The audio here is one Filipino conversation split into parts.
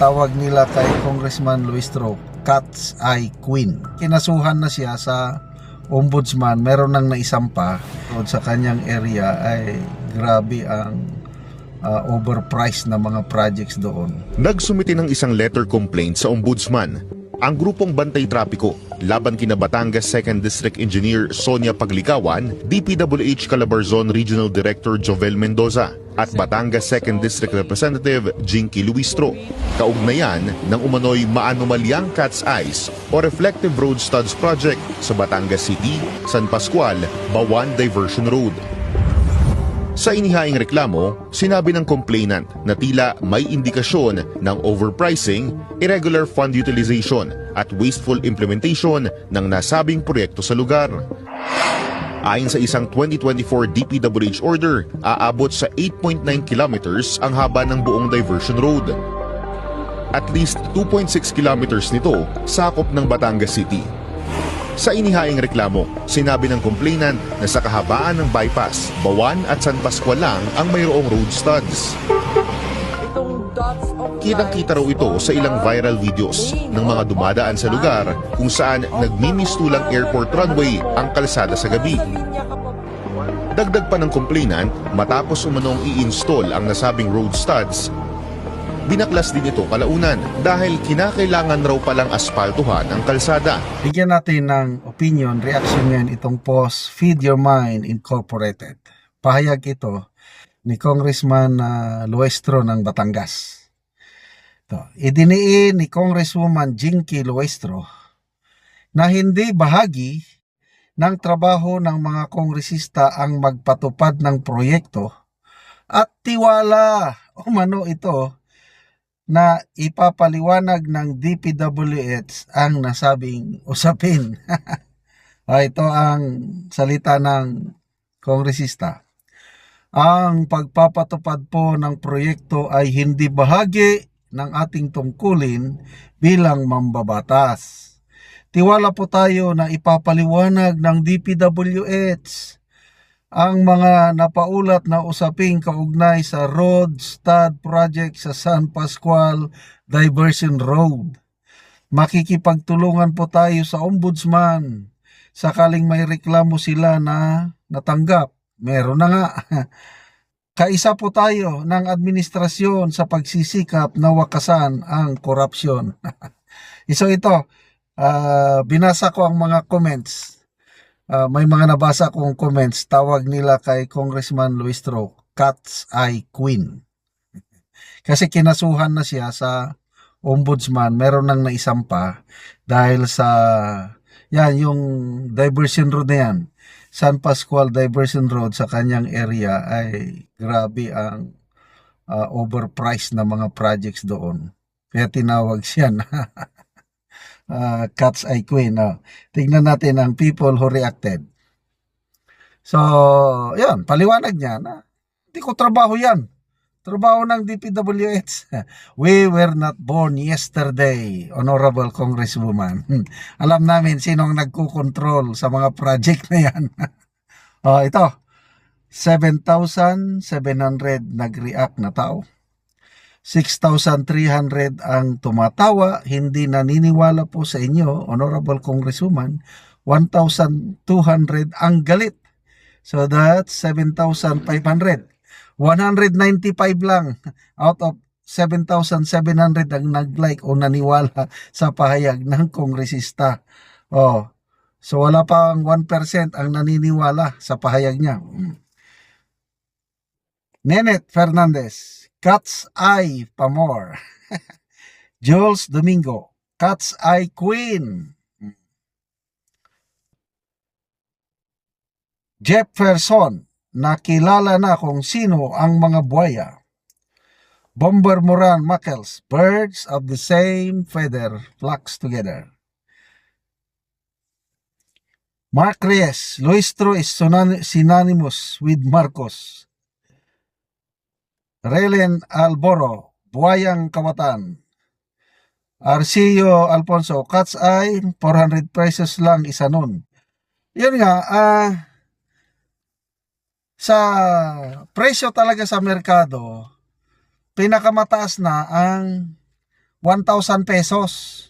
tawag nila kay Congressman Luistro, Cat's Eye Queen. Kinasuhan na siya sa ombudsman, meron nang naisampa sa kanyang area. Ay grabe ang overpriced na mga projects doon. Nagsumiti ng isang letter complaint sa ombudsman ang grupong Bantay Trapiko laban kina Batangas 2nd District Engineer Sonia Paglikawan, DPWH Calabarzon Regional Director Jovel Mendoza at Batangas 2nd District Representative Jinky Luistro. Kaugnayan ng umano'y maanomalyang Cat's Eyes o Reflective Road Studs Project sa Batangas City, San Pascual, Bawan Diversion Road. Sa inihaing reklamo, sinabi ng complainant na tila may indikasyon ng overpricing, irregular fund utilization at wasteful implementation ng nasabing proyekto sa lugar. Ayon sa isang 2024 DPWH order, aabot sa 8.9 kilometers ang haba ng buong diversion road. At least 2.6 kilometers nito sakop ng Batangas City. Sa inihaing reklamo, sinabi ng complainant na sa kahabaan ng bypass, Bawan at San Pascual lang ang mayroong road studs. Kitang-kita raw ito sa ilang viral videos ng mga dumadaan sa lugar kung saan nagmimistulang airport runway ang kalsada sa gabi. Dagdag pa ng complainant, matapos umanong i-install ang nasabing road studs, binaklas din ito kalaunan dahil kinakailangan raw palang aspaltuhan ang kalsada. Bigyan natin ng opinion, reaction ngayon itong post, Feed Your Mind Incorporated. Pahayag ito ni Congressman Luistro ng Batangas. Idiniin ni Congresswoman Jinky Luistro na hindi bahagi ng trabaho ng mga kongresista ang magpatupad ng proyekto at tiwala umano ito na ipapaliwanag ng DPWH ang nasabing usapin. Ito ang salita ng kongresista. Ang pagpapatupad po ng proyekto ay hindi bahagi ng ating tungkulin bilang mambabatas. Tiwala po tayo na ipapaliwanag ng DPWH ang mga napaulat na usaping kaugnay sa road stud project sa San Pascual Diversion Road. Makikipagtulungan po tayo sa ombudsman sakaling may reklamo sila na natanggap. Meron na nga. Kaisa po tayo ng administrasyon sa pagsisikap na wakasan ang korupsyon. So ito, binasa ko ang mga comments. May mga nabasa kong comments, tawag nila kay Congressman Luistro, Cat's Eye Queen. Kasi kinasuhan na siya sa ombudsman, meron nang naisampa dahil sa, yan, yung diversion road na yan, San Pascual Diversion Road sa kanyang area ay grabe ang overpriced na mga projects doon. Kaya tinawag siya na Cat's Eye Queen. Tingnan natin ang people who reacted. So, yan, paliwanag niya na hindi ko trabaho yan. Trabaho ng DPWH. We were not born yesterday, Honorable Congresswoman. Alam namin sinong nagkukontrol sa mga project na yan. Ito, 7,700 nag-react na tao. 6,300 ang tumatawa, hindi naniniwala po sa inyo, Honorable Congresswoman. 1,200 ang galit. So that's 7,500. 195 lang out of 7,700 ang nag-like o naniwala sa pahayag ng kongresista. So wala pang 1% ang naniniwala sa pahayag niya. Nenet Fernandez, Cat's Eye pa more. Jules Domingo, Cat's Eye Queen. Jefferson, nakilala na kung sino ang mga buhaya. Bomber Moran Mackels, birds of the same feather flocks together. Mark Reyes, Luistro is synonymous with Marcos. Relen Alboro, Buhayang Kawatan. Arcillo Alfonso, Cat's Eye, 400 pesos lang isa nun. Yun nga, sa presyo talaga sa merkado, pinakamataas na ang 1,000 pesos.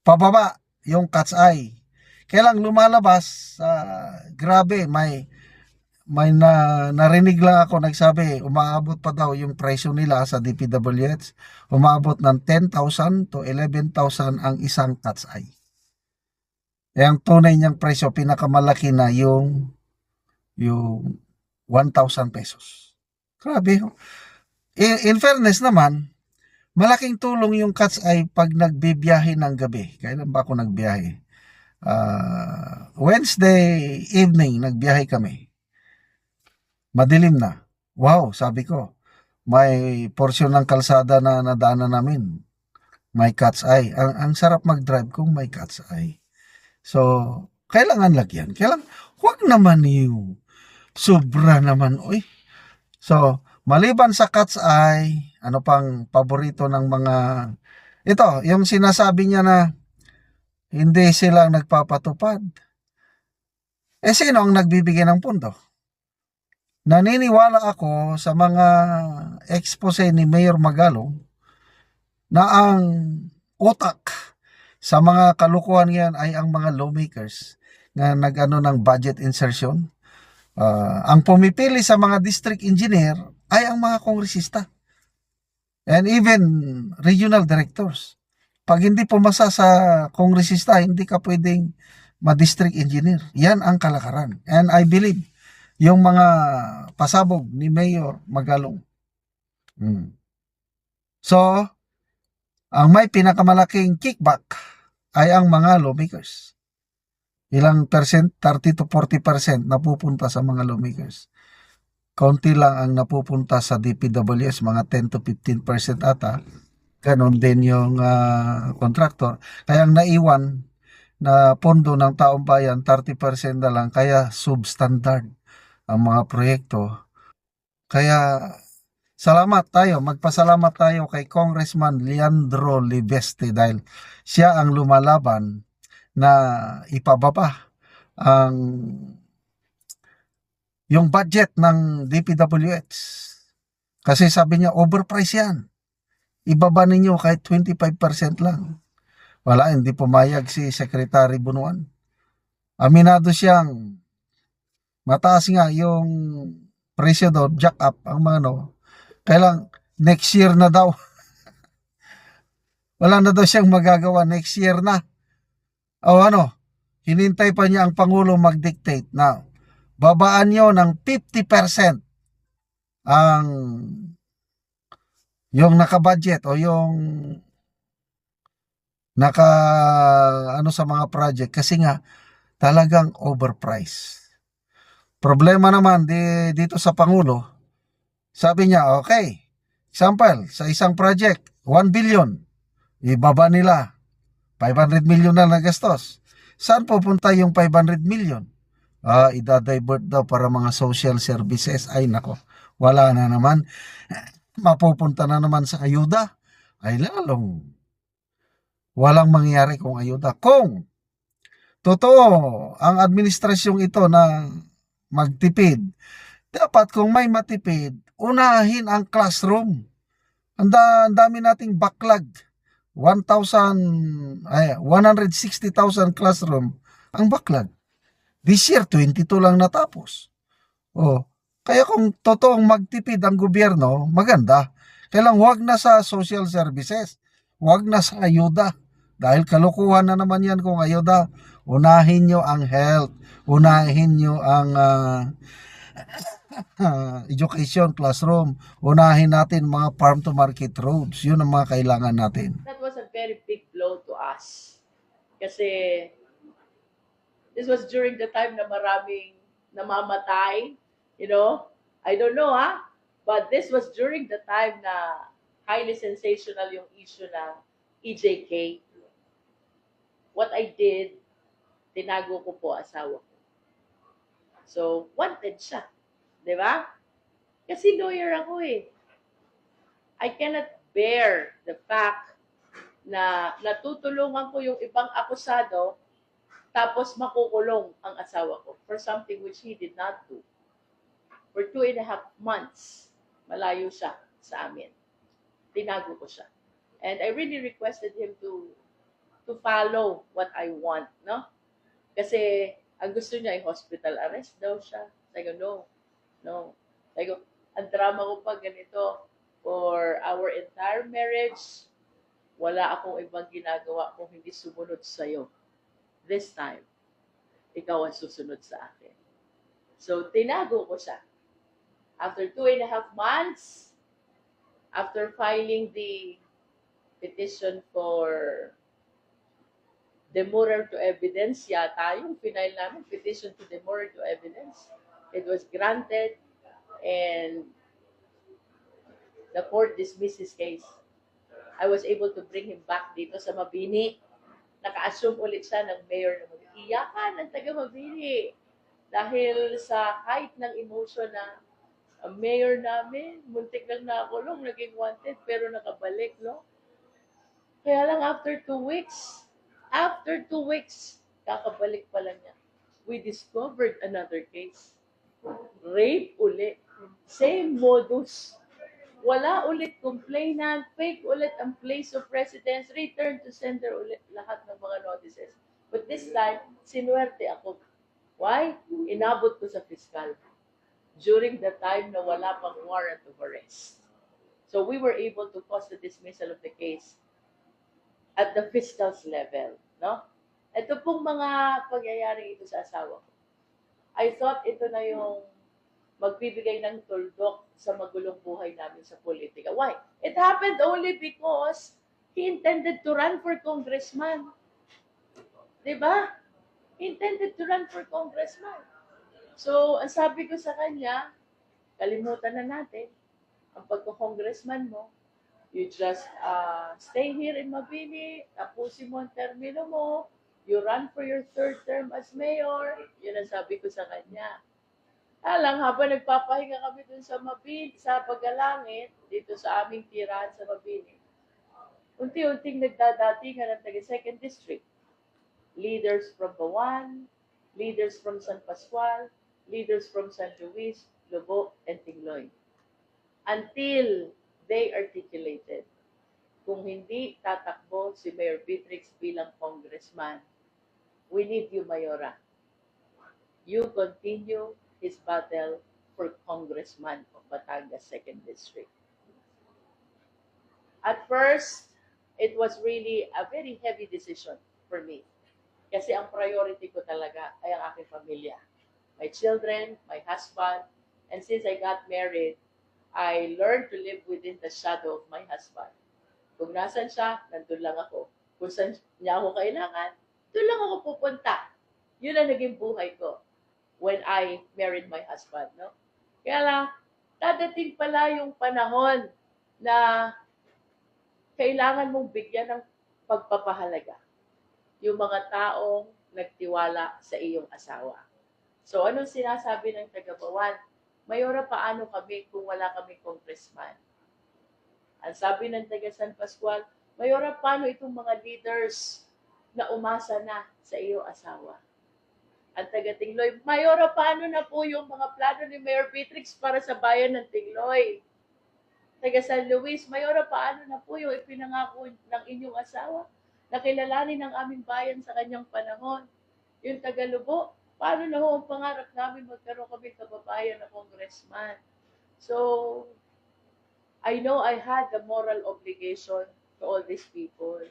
Pababa yung cat's eye. Kaya lang lumalabas, grabe, narinig lang ako nagsabi, umaabot pa daw yung presyo nila sa DPWH. Umaabot ng 10,000 to 11,000 ang isang cat's eye. Eh, ang tunay niyang presyo, pinakamalaki na yung 1,000 pesos. Grabe. In fairness naman, malaking tulong yung cat's eye pag nagbibiyahe ng gabi. Kailan ba ako nagbiyahe? Wednesday evening, nagbiyahe kami. Madilim na. Wow, sabi ko, may portion ng kalsada na nadaanan namin. May cat's eye. Ang sarap mag-drive kung may cat's eye. So, kailangan lagyan. Huwag naman yung sobra naman, oy. So, maliban sa cat's eye, ano pang paborito ng mga, ito, yung sinasabi niya na hindi sila nagpapatupad. Eh, sino ang nagbibigay ng pondo? Naniniwala ako sa mga expose ni Mayor Magalong na ang utak sa mga kalukuhan yan ay ang mga lawmakers na nag-ano ng budget insertion. Ang pumipili sa mga district engineer ay ang mga kongresista and even regional directors. Pag hindi pumasa sa kongresista, hindi ka pwedeng ma-district engineer. Yan ang kalakaran. And I believe yung mga pasabog ni Mayor Magalong. So, ang may pinakamalaking kickback ay ang mga lawmakers. Ilang percent? 30 to 40% napupunta sa mga lawmakers. Kaunti lang ang napupunta sa DPWS, mga 10 to 15% ata. Ganon din yung contractor. Kaya ang naiwan na pondo ng taong bayan, 30% na lang. Kaya substandard ang mga proyekto. Kaya magpasalamat tayo kay Congressman Leandro Libeste dahil siya ang lumalaban na ipababa yung budget ng DPWH. Kasi sabi niya, overprice yan. Ibaba ninyo kahit 25% lang. Wala, hindi pumayag si Secretary Bunuan. Aminado siyang mataas nga yung presyo daw, jack up ang mga kailang next year na daw. Wala na daw siyang magagawa, next year na. O hinintay pa niya ang Pangulo mag-dictate na babaan nyo ng 50% ang yung nakabudget o yung sa mga project kasi nga talagang overpriced. Problema naman dito sa Pangulo, sabi niya, okay, example, sa isang project, 1 billion, ibaba nila, 500 million na nagastos. Saan pupunta yung 500 million? Idadivert daw para mga social services. Ay nako, wala na naman. Mapupunta na naman sa ayuda. Ay lalong walang mangyayari kung ayuda. Kung totoo ang administrasyong ito na magtipid, dapat kung may matipid, unahin ang classroom. Ang dami nating backlog. 160,000 classroom ang backlog. This year, 22 lang natapos. Kaya kung totoong magtipid ang gobyerno, maganda. Kailang huwag na sa social services. Huwag na sa ayuda. Dahil kalukuhan na naman yan kung ayuda. Unahin nyo ang health. Unahin nyo ang education classroom. Unahin natin mga farm to market roads. Yun ang mga kailangan natin. That was a very big blow to us. Kasi this was during the time na maraming namamatay, I don't know but this was during the time na highly sensational yung issue ng EJK. What I did, tinago ko po asawa ko. So, wanted siya. Di ba? Kasi lawyer ako eh. I cannot bear the fact na natutulungan ko yung ibang akusado tapos makukulong ang asawa ko for something which he did not do. For 2.5 months, malayo siya sa amin. Tinago ko siya. And I really requested him to follow what I want, no? Kasi ang gusto niya ay hospital arrest daw siya. Sabi ko, no, no. Sabi ko, ang drama ko pa ganito, for our entire marriage, wala akong ibang ginagawa kung hindi sumunod sa'yo. This time, ikaw ang susunod sa akin. So, tinago ko siya. After 2.5 months, after filing the petition for demurrer to evidence, yata yung final namin, petition to demurrer to evidence. It was granted and the court dismissed his case. I was able to bring him back dito sa Mabini. Naka-assume ulit siya ng mayor ng Mabini. Iyakan ng taga Mabini. Dahil sa height ng emotion na ang mayor namin, muntik lang nakulong, naging wanted, pero nakabalik, no? Kaya lang after 2 weeks, kakabalik pala niya. We discovered another case. Rape ulit. Same modus. Wala ulit complainant, fake ulit ang place of residence, return to sender ulit lahat ng mga notices. But this time, sinuwerte ako. Why? Inabot ko sa fiscal during the time na wala pang warrant of arrest. So we were able to cause the dismissal of the case at the fiscal's level. No? Ito pong mga pagyayaring ito sa asawa ko. I thought ito na yung magbibigay ng tuldok sa magulong buhay namin sa politika. Why? It happened only because he intended to run for congressman. Diba? He intended to run for congressman. So, ang sabi ko sa kanya, kalimutan na natin ang pagko-congressman mo. You just stay here in Mabini, tapusin mo ang termino mo, you run for your third term as mayor. Yun ang sabi ko sa kanya. Alang, habang nagpapahinga kami dun sa Mabini, sa Pagalangit, dito sa aming tirahan sa Mabini, unti-unting nagdadatingan ng taga-second district. Leaders from Bawan, leaders from San Pascual, leaders from San Luis, Lobo, and Tingloy. Until they articulated, kung hindi tatakbo si Mayor Beatrix bilang congressman, we need you, Mayora. You continue his battle for congressman of Batangas 2nd District. At first, it was really a very heavy decision for me. Kasi ang priority ko talaga ay ang aking pamilya. My children, my husband, and since I got married, I learned to live within the shadow of my husband. Kung nasan siya, nandun lang ako. Kung saan niya ako kailangan, doon lang ako pupunta. Yun ang naging buhay ko when I married my husband. No? Kaya lang, dadating pala yung panahon na kailangan mong bigyan ng pagpapahalaga yung mga taong nagtiwala sa iyong asawa. So, anong sinasabi ng taga-Bawan? Mayora, paano kami kung wala kami congressman? Ang sabi ng taga San Pascual, Mayora, paano itong mga leaders na umasa na sa iyong asawa? Ang taga Tingloy, Mayora, paano na po yung mga plano ni Mayor Beatrix para sa bayan ng Tingloy? Taga San Luis, Mayora, paano na po yung ipinangako ng inyong asawa? Nakilalanin ang aming bayan sa kanyang panahon. Yung taga Lubo, paano na ho ang pangarap namin magkaroon kami kababayan na congressman? So, I know I had the moral obligation to all these people.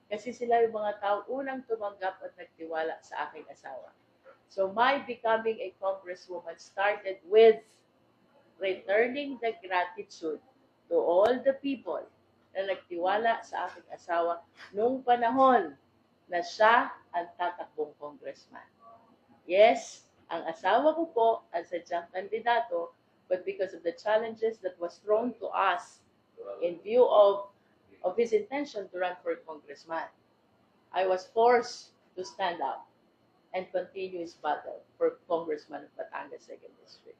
Kasi sila yung mga tao unang tumanggap at nagtiwala sa aking asawa. So, my becoming a congresswoman started with returning the gratitude to all the people na nagtiwala sa aking asawa noong panahon na siya ang tatakbong congressman. Yes, ang asawa ko po ang sadyang kandidato, but because of the challenges that was thrown to us in view of his intention to run for congressman, I was forced to stand up and continue his battle for congressman of Batangas 2nd District.